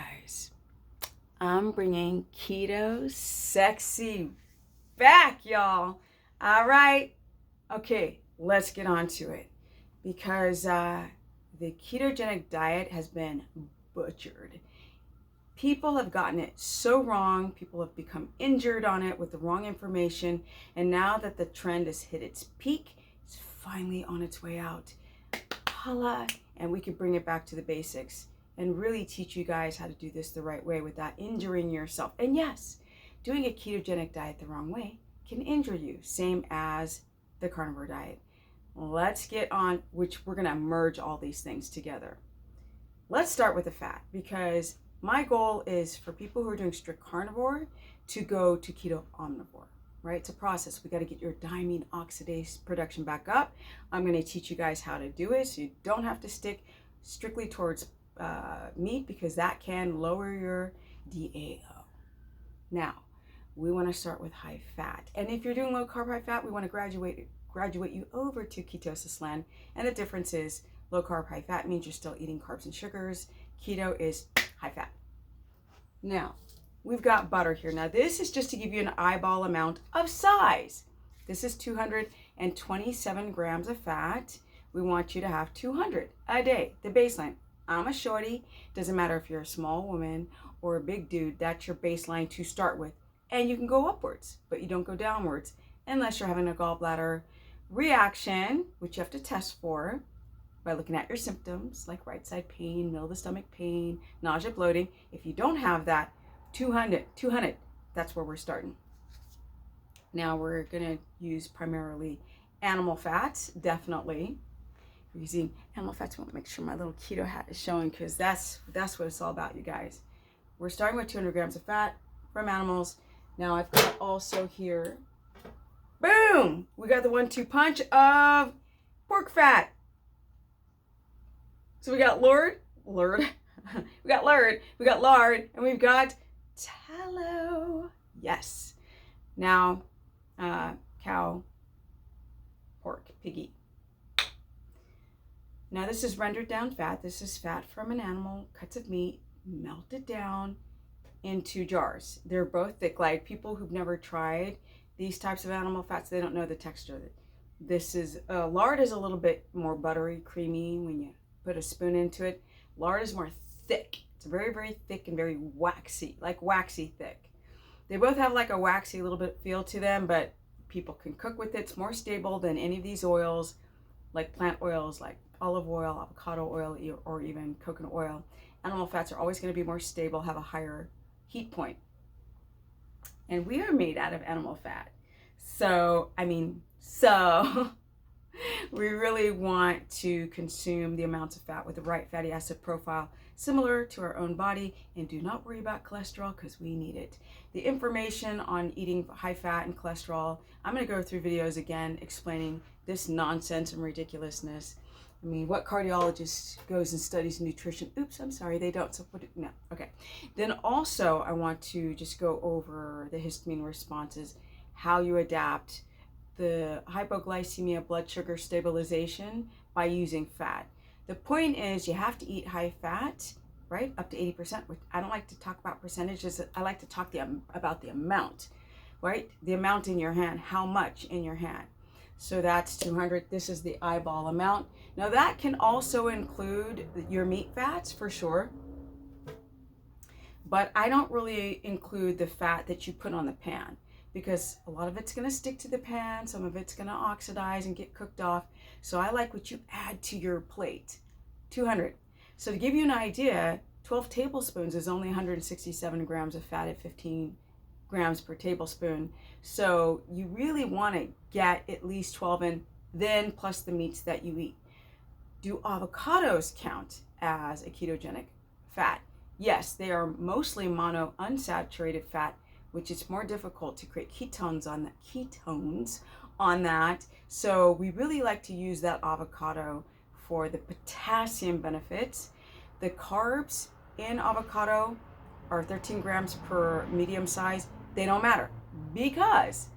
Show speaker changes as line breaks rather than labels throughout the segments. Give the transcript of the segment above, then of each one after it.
guys, I'm bringing keto sexy back, y'all. All right. Okay, let's get on to it because the ketogenic diet has been butchered. People have gotten it so wrong. People have become injured on it with the wrong information. And now that the trend has hit its peak, it's finally on its way out. Holla, and we can bring it back to the basics and really teach you guys how to do this the right way without injuring yourself. And yes, doing a ketogenic diet the wrong way can injure you, same as the carnivore diet. Let's get on, which we're gonna merge all these things together. Let's start with the fat, because my goal is for people who are doing strict carnivore to go to keto omnivore, right? It's a process. We got to get your diamine oxidase production back up. I'm going to teach you guys how to do it so you don't have to stick strictly towards meat, because that can lower your DAO. Now, we want to start with high fat. And if you're doing low carb, high fat, we want to graduate you over to ketosis land. And the difference is low carb, high fat means you're still eating carbs and sugars. Keto is high fat. Now, we've got butter here. Now, this is just to give you an eyeball amount of size. This is 227 grams of fat. We want you to have 200 a day, the baseline. I'm a shorty. Doesn't matter if you're a small woman or a big dude, that's your baseline to start with. And you can go upwards, but you don't go downwards unless you're having a gallbladder reaction, which you have to test for by looking at your symptoms, like right side pain, middle of the stomach pain, nausea, bloating. If you don't have that, 200, that's where we're starting. Now we're gonna use primarily animal fats, definitely. We're using animal fats. I want to make sure my little keto hat is showing, because that's what it's all about, you guys. We're starting with 200 grams of fat from animals. Now I've got also here, boom, we got the 1-2 punch of pork fat. So we got lard, we got lard, and we've got tallow. Yes. Now, cow, pork, piggy. Now this is rendered down fat. This is fat from an animal, cuts of meat, melted down into jars. They're both thick. Like people who've never tried these types of animal fats, they don't know the texture of it. This is, lard is a little bit more buttery, creamy when you put a spoon into it. Lard is more thick. It's very, very thick and very waxy, like waxy thick. They both have like a waxy little bit feel to them, but people can cook with it. It's more stable than any of these oils, like plant oils, like olive oil, avocado oil, or even coconut oil. Animal fats are always going to be more stable, have a higher heat point. And we are made out of animal fat. So we really want to consume the amounts of fat with the right fatty acid profile, similar to our own body, and do not worry about cholesterol, because we need it. The information on eating high fat and cholesterol, I'm going to go through videos again explaining this nonsense and ridiculousness. I mean, what cardiologist goes and studies nutrition? Oops, I'm sorry, they don't. So put it, no, okay. Then also, I want to just go over the histamine responses, how you adapt the hypoglycemia, blood sugar stabilization by using fat. The point is you have to eat high fat, right? Up to 80%. I don't like to talk about percentages. I like to talk about the amount, right? The amount in your hand, how much in your hand. So that's 200. This is the eyeball amount. Now that can also include your meat fats for sure, but I don't really include the fat that you put on the pan, because a lot of it's going to stick to the pan, some of it's going to oxidize and get cooked off. So I like what you add to your plate, 200. So to give you an idea, 12 tablespoons is only 167 grams of fat at 15 grams per tablespoon. So you really want to get at least 12 in, then plus the meats that you eat. Do avocados count as a ketogenic fat? Yes, they are mostly monounsaturated fat, which is more difficult to create ketones on that. So we really like to use that avocado for the potassium benefits. The carbs in avocado are 13 grams per medium size. They don't matter because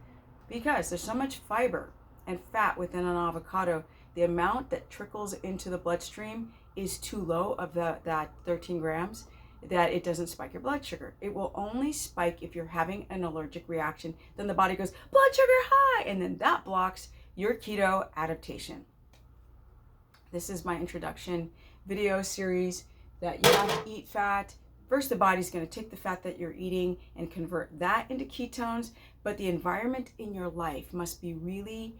there's so much fiber and fat within an avocado. The amount that trickles into the bloodstream is too low of that 13 grams. that it doesn't spike your blood sugar. It will only spike if you're having an allergic reaction. Then the body goes, blood sugar high, and then that blocks your keto adaptation. This is my introduction video series that you have to eat fat. First, the body's going to take the fat that you're eating and convert that into ketones, but the environment in your life must be really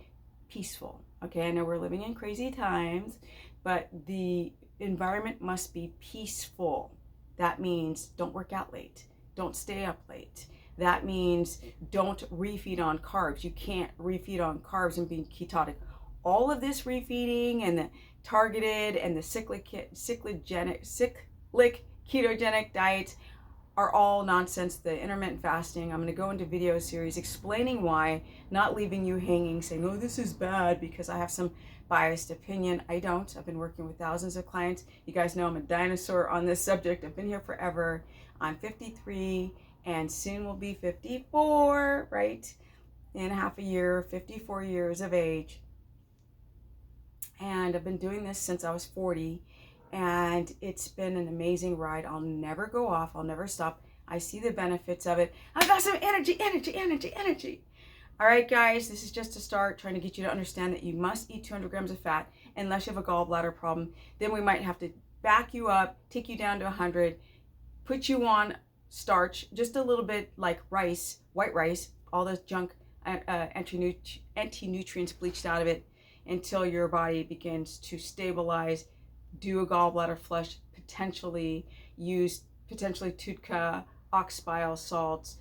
peaceful. Okay, I know we're living in crazy times, but the environment must be peaceful. That means don't work out late, don't stay up late. That means don't refeed on carbs. You can't refeed on carbs and be ketotic. All of this refeeding and the targeted and the cyclic ketogenic diets are all nonsense. The intermittent fasting, I'm going to go into video series explaining why, not leaving you hanging saying, oh, this is bad because I have some biased opinion. I don't. I've been working with thousands of clients. You guys know I'm a dinosaur on this subject. I've been here forever. I'm 53 and soon will be 54, right? In half a year, 54 years of age. And I've been doing this since I was 40. And it's been an amazing ride. I'll never go off. I'll never stop. I see the benefits of it. I got some energy. All right, guys, this is just a start, trying to get you to understand that you must eat 200 grams of fat unless you have a gallbladder problem. Then we might have to back you up, take you down to 100, put you on starch, just a little bit like rice, white rice, all the junk, anti-nutrients bleached out of it until your body begins to stabilize. Do a gallbladder flush, potentially use TUDCA, ox bile salts.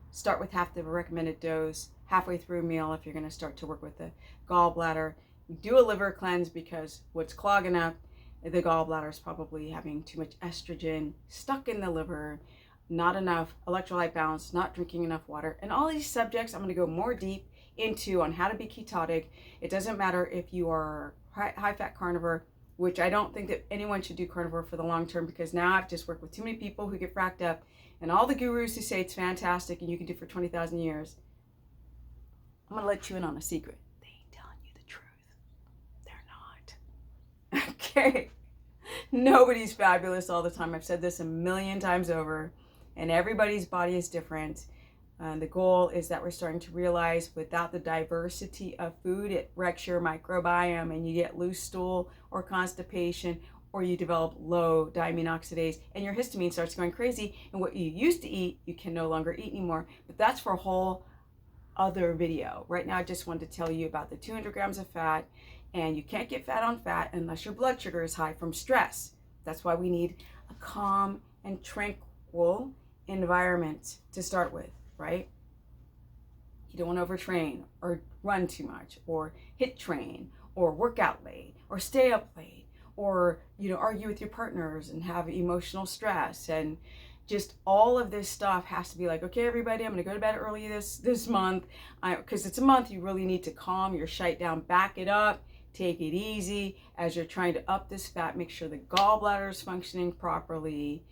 Start with half the recommended dose, halfway through a meal if you're going to start to work with the gallbladder. Do a liver cleanse because what's clogging up the gallbladder is probably having too much estrogen stuck in the liver, not enough electrolyte balance, not drinking enough water. And all these subjects I'm going to go more deep into on how to be ketotic. It doesn't matter if you are high-fat carnivore, which I don't think that anyone should do carnivore for the long term, because now I've just worked with too many people who get fracked up and all the gurus who say it's fantastic and you can do it for 20,000 years. I'm going to let you in on a secret. They ain't telling you the truth. They're not. Okay. Nobody's fabulous all the time. I've said this a million times over, and everybody's body is different. The goal is that we're starting to realize without the diversity of food, it wrecks your microbiome and you get loose stool or constipation, or you develop low diamine oxidase and your histamine starts going crazy. And what you used to eat, you can no longer eat anymore. But that's for a whole other video. Right now, I just wanted to tell you about the 200 grams of fat, and you can't get fat on fat unless your blood sugar is high from stress. That's why we need a calm and tranquil environment to start with. Right? You don't want to overtrain or run too much or hit train or work out late or stay up late or, argue with your partners and have emotional stress. And just all of this stuff has to be like, okay, everybody, I'm going to go to bed early this month. Because it's a month, you really need to calm your shite down, back it up, take it easy as you're trying to up this fat, make sure the gallbladder is functioning properly.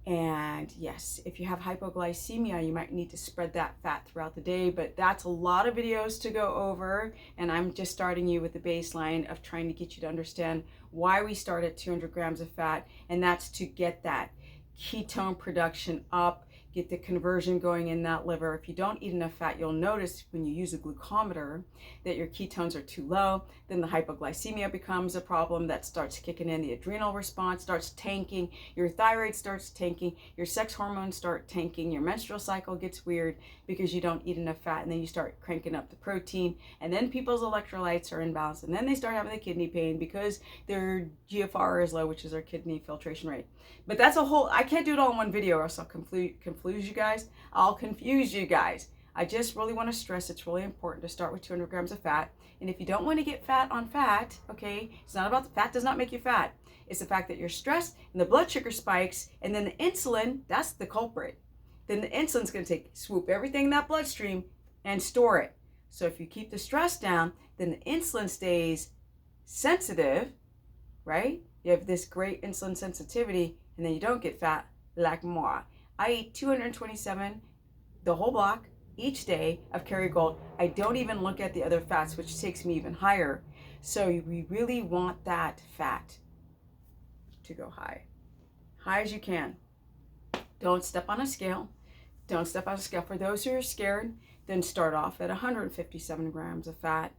And yes, if you have hypoglycemia, you might need to spread that fat throughout the day, but that's a lot of videos to go over. And I'm just starting you with the baseline of trying to get you to understand why we start at 200 grams of fat. And that's to get that ketone production up, get the conversion going in that liver. If you don't eat enough fat, you'll notice when you use a glucometer that your ketones are too low. Then the hypoglycemia becomes a problem that starts kicking in. The adrenal response starts tanking. Your thyroid starts tanking. Your sex hormones start tanking. Your menstrual cycle gets weird because you don't eat enough fat. And then you start cranking up the protein. And then people's electrolytes are imbalanced. And then they start having the kidney pain because their GFR is low, which is their kidney filtration rate. But that's a whole, I can't do it all in one video or else I'll confuse you guys. I just really want to stress it's really important to start with 200 grams of fat. And if you don't want to get fat on fat, okay, it's not about the fat does not make you fat. It's the fact that you're stressed and the blood sugar spikes, and then the insulin, that's the culprit. Then the insulin's going to swoop everything in that bloodstream and store it. So if you keep the stress down, then the insulin stays sensitive, right? You have this great insulin sensitivity, and then you don't get fat like moi. I eat 227, the whole block, each day of Kerrygold. I don't even look at the other fats, which takes me even higher. So we really want that fat to go high as you can. Don't step on a scale. Don't step on a scale. For those who are scared, then start off at 157 grams of fat,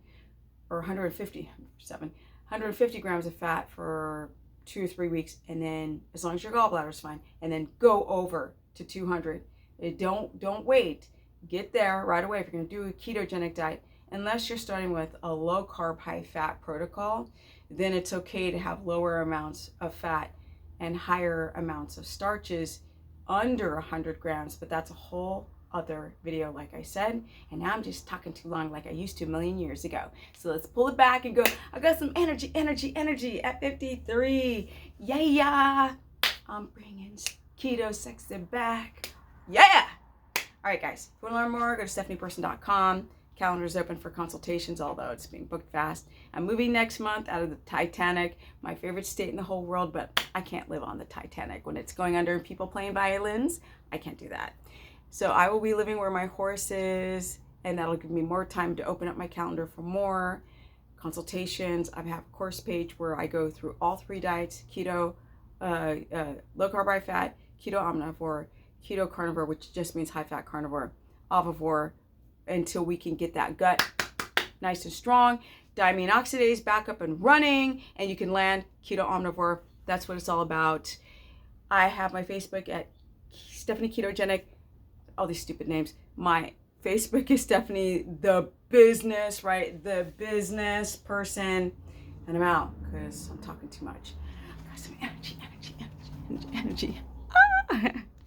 or 150 grams of fat for 2 or 3 weeks, and then as long as your gallbladder is fine, and then go over to 200. Don't wait. Get there right away if you're going to do a ketogenic diet. Unless you're starting with a low carb, high fat protocol, then it's okay to have lower amounts of fat and higher amounts of starches under 100 grams, but that's a whole other video, like I said. And now I'm just talking too long like I used to a million years ago. So let's pull it back and go. I got some energy at 53. Yeah. I'm bringing keto sexy back. Yeah. All right, guys. If you want to learn more, go to stephanieperson.com. Calendar's open for consultations, although it's being booked fast. I'm moving next month out of the Titanic, my favorite state in the whole world, but I can't live on the Titanic when it's going under and people playing violins. I can't do that. So I will be living where my horse is, and that'll give me more time to open up my calendar for more consultations. I have a course page where I go through all 3 diets: keto, low carb, high fat, keto omnivore, keto carnivore, which just means high fat carnivore, avivore, until we can get that gut nice and strong, diamine oxidase back up and running, and you can land keto omnivore. That's what it's all about. I have my Facebook at Stephanie Ketogenic, all these stupid names. My Facebook is Stephanie the Business, right? The business person. And I'm out because I'm talking too much. I got some energy. Ah!